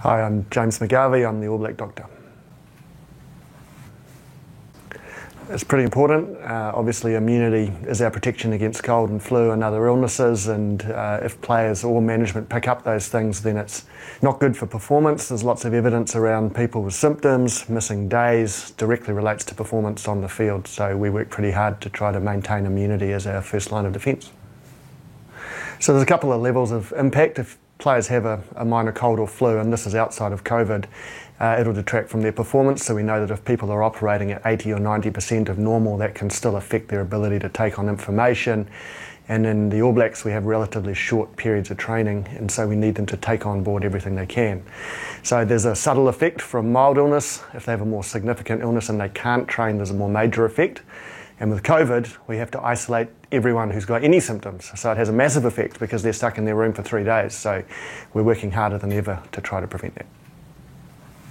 Hi, I'm James McGarvey. I'm the All Black doctor. It's pretty important. Obviously, immunity is our protection against cold and flu and other illnesses, and if players or management pick up those things, then it's not good for performance. There's lots of evidence around people with symptoms, missing days, directly relates to performance on the field, so we work pretty hard to try to maintain immunity as our first line of defence. So there's a couple of levels of impact. If players have a minor cold or flu, and this is outside of COVID, it'll detract from their performance. So we know that if people are operating at 80 or 90% of normal, that can still affect their ability to take on information. And in the All Blacks, we have relatively short periods of training, and so we need them to take on board everything they can. So there's a subtle effect from mild illness. If they have a more significant illness and they can't train, there's a more major effect. And with COVID, we have to isolate everyone who's got any symptoms. So it has a massive effect because they're stuck in their room for 3 days. So we're working harder than ever to try to prevent that.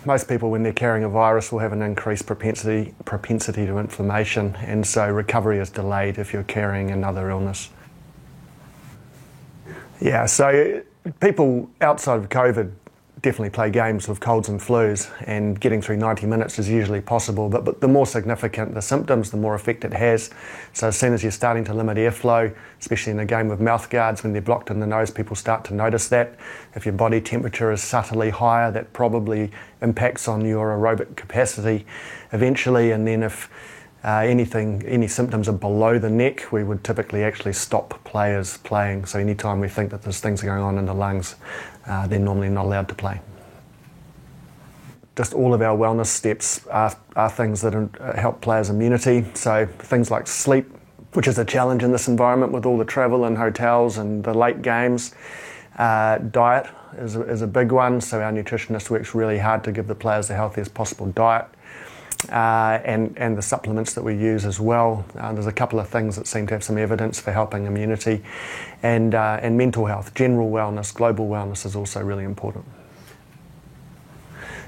Most people, when they're carrying a virus, will have an increased propensity to inflammation, and so recovery is delayed if you're carrying another illness. Yeah, so people outside of COVID definitely play games with colds and flus, and getting through 90 minutes is usually possible, but the more significant the symptoms, the more effect it has. So as soon as you're starting to limit airflow, especially in a game with mouth guards, when they're blocked in the nose, people start to notice that. If your body temperature is subtly higher, that probably impacts on your aerobic capacity eventually, and then if any symptoms are below the neck, we would typically actually stop players playing. So anytime we think that there's things going on in the lungs, they're normally not allowed to play. Just all of our wellness steps are things that help players' immunity. So things like sleep, which is a challenge in this environment with all the travel and hotels and the late games. Diet is a big one, so our nutritionist works really hard to give the players the healthiest possible diet. And the supplements that we use as well. There's a couple of things that seem to have some evidence for helping immunity, and mental health, general wellness, global wellness is also really important.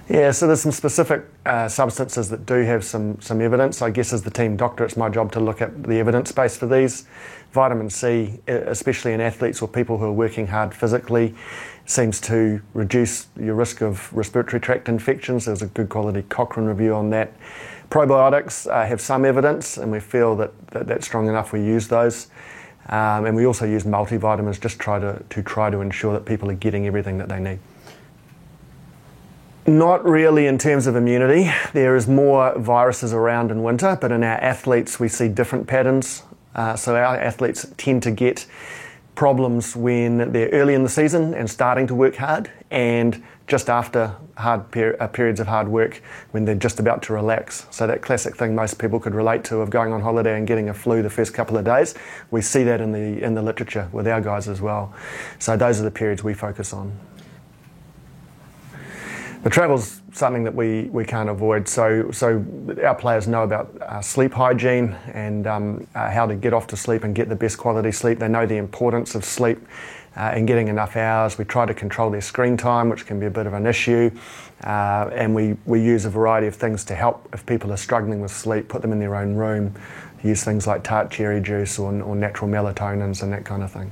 Yeah, so there's some specific substances that do have some evidence. I guess as the team doctor, it's my job to look at the evidence base for these. Vitamin C, especially in athletes or people who are working hard physically, seems to reduce your risk of respiratory tract infections. There's a good quality Cochrane review on that. Probiotics have some evidence, and we feel that that's strong enough we use those. And we also use multivitamins, just try to ensure that people are getting everything that they need. Not really in terms of immunity. There is more viruses around in winter, but in our athletes we see different patterns. So our athletes tend to get problems when they're early in the season and starting to work hard, and just after periods of hard work when they're just about to relax. So that classic thing most people could relate to of going on holiday and getting a flu the first couple of days, we see that in the literature with our guys as well. So those are the periods we focus on. The travel's something that we can't avoid, so our players know about sleep hygiene and how to get off to sleep and get the best quality sleep. They know the importance of sleep and getting enough hours. We try to control their screen time, which can be a bit of an issue, and we use a variety of things to help if people are struggling with sleep, put them in their own room, use things like tart cherry juice or natural melatonins and that kind of thing.